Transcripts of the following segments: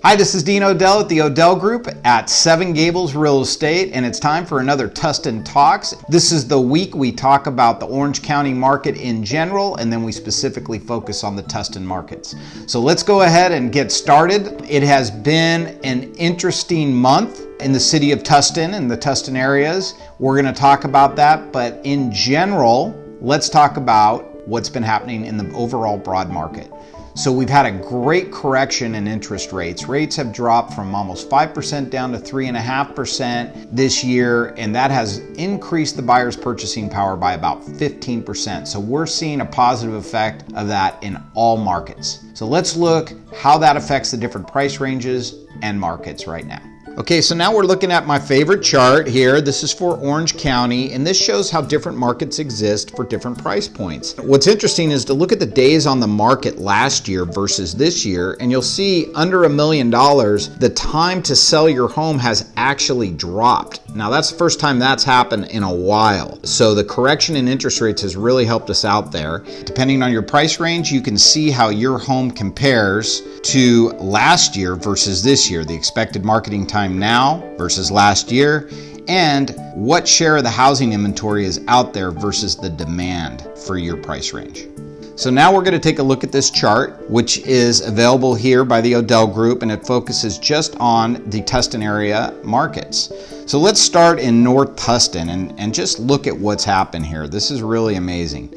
Hi, this is Dean Odell at the Odell Group at 7 Gables Real Estate, and it's time for another Tustin Talks. This is the week we talk about the Orange County market in general, and then we specifically focus on the Tustin markets. So let's go ahead and get started. It has been an interesting month in the city of Tustin and the Tustin areas. We're going to talk about that, but in general, let's talk about what's been happening in the overall broad market. So we've had a great correction in interest rates. Rates have dropped from almost 5% down to 3.5% this year, and that has increased the buyer's purchasing power by about 15%. So we're seeing a positive effect of that in all markets. So let's look how that affects the different price ranges and markets right now. Okay, so now we're looking at my favorite chart here. This is for Orange County, and this shows how different markets exist for different price points. What's interesting is to look at the days on the market last year versus this year, and you'll see under $1 million, the time to sell your home has actually dropped. Now, that's the first time that's happened in a while. So the correction in interest rates has really helped us out there. Depending on your price range, you can see how your home compares to last year versus this year, the expected marketing time now versus last year, and what share of the housing inventory is out there versus the demand for your price range. So now we're going to take a look at this chart, which is available here by the Odell Group, and it focuses just on the Tustin area markets. So let's start in North Tustin and just look at what's happened here. This is really amazing.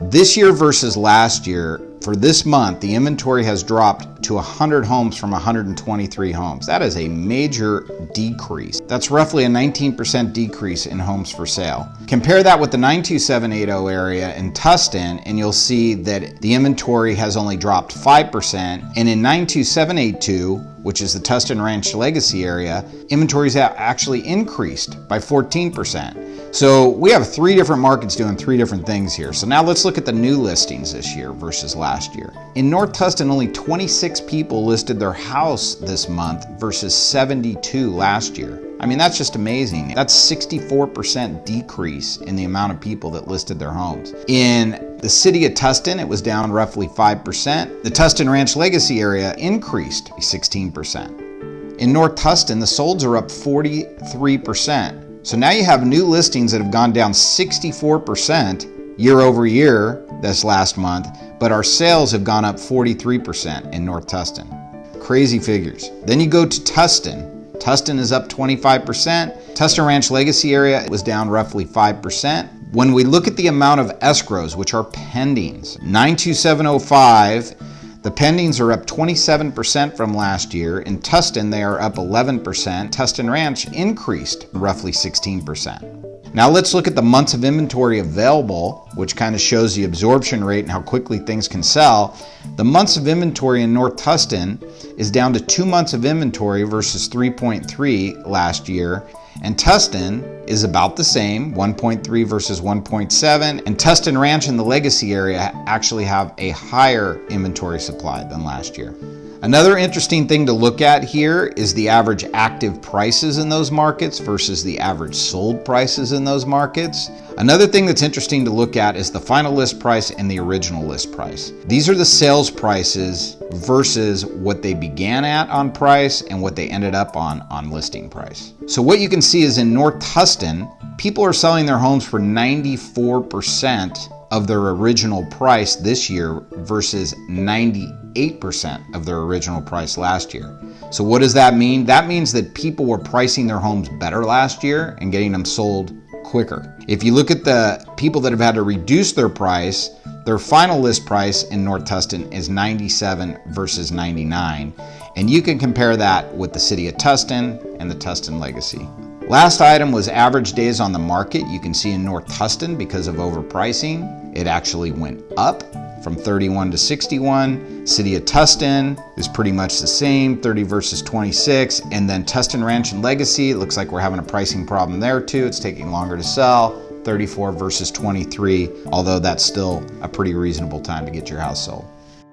This year versus last year, for this month, the inventory has dropped to 100 homes from 123 homes. That is a major decrease. That's roughly a 19% decrease in homes for sale. Compare that with the 92780 area in Tustin, and you'll see that the inventory has only dropped 5%. And in 92782, which is the Tustin Ranch Legacy area, inventories have actually increased by 14%. So we have 3 different markets doing 3 different things here. So now let's look at the new listings this year versus last year. In North Tustin, only 26 people listed their house this month versus 72 last year. I mean, that's just amazing. That's 64% decrease in the amount of people that listed their homes. In the city of Tustin, it was down roughly 5%. The Tustin Ranch Legacy area increased 16%. In North Tustin, the solds are up 43%. So now you have new listings that have gone down 64% year over year this last month, but our sales have gone up 43% in North Tustin. Crazy figures. Then you go to Tustin. Tustin is up 25%. Tustin Ranch Legacy area was down roughly 5%. When we look at the amount of escrows, which are pendings, 92705, the pendings are up 27% from last year. In Tustin, they are up 11%. Tustin Ranch increased roughly 16%. Now let's look at the months of inventory available, which kind of shows the absorption rate and how quickly things can sell. The months of inventory in North Tustin is down to 2 months of inventory versus 3.3 last year. And Tustin is about the same, 1.3 versus 1.7. And Tustin Ranch in the Legacy area actually have a higher inventory supply than last year. Another interesting thing to look at here is the average active prices in those markets versus the average sold prices in those markets. Another thing that's interesting to look at is the final list price and the original list price. These are the sales prices versus what they began at on price and what they ended up on listing price. So what you can see is in North Tustin, people are selling their homes for 94% of their original price this year versus 98% of their original price last year. So what does that mean? That means that people were pricing their homes better last year and getting them sold quicker. If you look at the people that have had to reduce their price, their final list price in North Tustin is 97 versus 99. And you can compare that with the city of Tustin and the Tustin Legacy. Last item was average days on the market. You can see in North Tustin, because of overpricing, it actually went up from 31 to 61. City of Tustin is pretty much the same, 30 versus 26. And then Tustin Ranch and Legacy, it looks like we're having a pricing problem there too. It's taking longer to sell, 34 versus 23, although that's still a pretty reasonable time to get your house sold.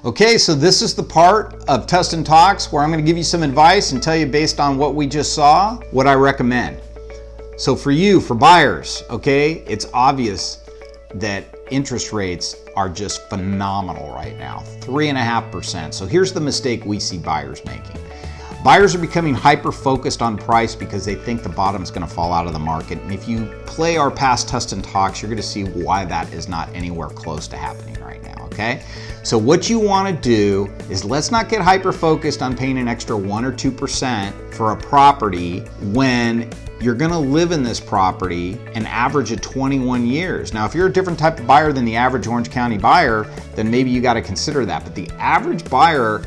Okay, so this is the part of Tustin Talks where I'm going to give you some advice and tell you based on what we just saw, what I recommend. So for you, for buyers, okay, it's obvious that interest rates are just phenomenal right now, 3.5%. So here's the mistake we see buyers making. Buyers are becoming hyper-focused on price because they think the bottom's gonna fall out of the market. And if you play our past Tustin talks, you're gonna see why that is not anywhere close to happening right now, okay? So what you wanna do is let's not get hyper-focused on paying an extra 1 or 2% for a property when you're gonna live in this property an average of 21 years. Now, if you're a different type of buyer than the average Orange County buyer, then maybe you gotta consider that. But the average buyer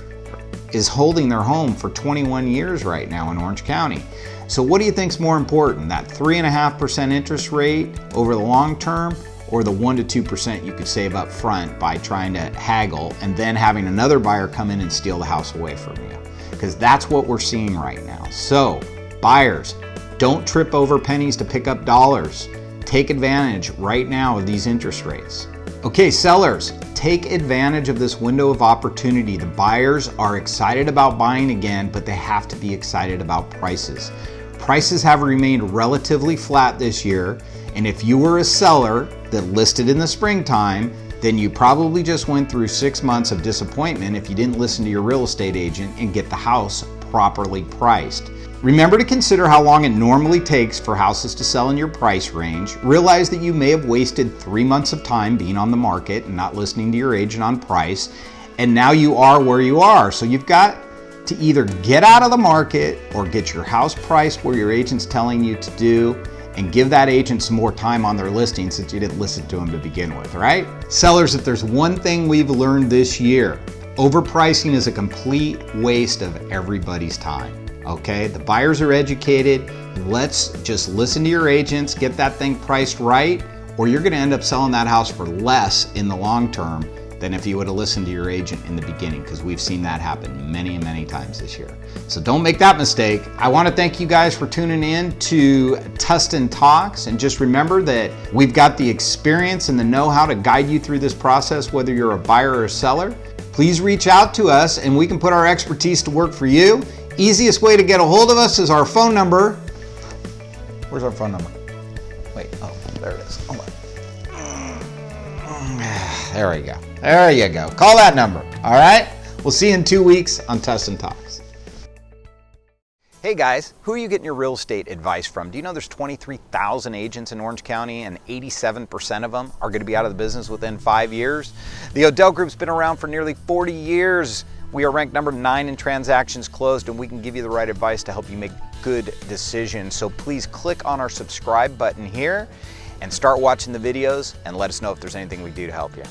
is holding their home for 21 years right now in Orange County. So what do you think is more important, that 3.5% interest rate over the long term, or the 1 to 2% you could save up front by trying to haggle and then having another buyer come in and steal the house away from you? Because that's what we're seeing right now. So buyers, don't trip over pennies to pick up dollars. Take advantage right now of these interest rates. Okay, sellers, take advantage of this window of opportunity. The buyers are excited about buying again, but they have to be excited about prices. Prices have remained relatively flat this year, and if you were a seller that listed in the springtime, then you probably just went through 6 months of disappointment if you didn't listen to your real estate agent and get the house properly priced. Remember to consider how long it normally takes for houses to sell in your price range. Realize that you may have wasted 3 months of time being on the market and not listening to your agent on price, and now you are where you are. So you've got to either get out of the market or get your house priced where your agent's telling you to do, and give that agent some more time on their listing since you didn't listen to them to begin with, right? Sellers, if there's one thing we've learned this year, overpricing is a complete waste of everybody's time. Okay, the buyers are educated. Let's just listen to your agents, get that thing priced right, or you're gonna end up selling that house for less in the long term than if you would have listened to your agent in the beginning, because we've seen that happen many, many times this year. So don't make that mistake. I wanna thank you guys for tuning in to Tustin Talks, and just remember that we've got the experience and the know-how to guide you through this process, whether you're a buyer or a seller. Please reach out to us and we can put our expertise to work for you. Easiest way to get a hold of us is our phone number. Where's our phone number? Wait, oh, there it is. Oh my. There we go. There you go. Call that number, all right? We'll see you in 2 weeks on Tustin Talks. Hey guys, who are you getting your real estate advice from? Do you know there's 23,000 agents in Orange County and 87% of them are going to be out of the business within 5 years? The Odell Group's been around for nearly 40 years. We are ranked number 9 in transactions closed, and we can give you the right advice to help you make good decisions. So please click on our subscribe button here and start watching the videos, and let us know if there's anything we do to help you.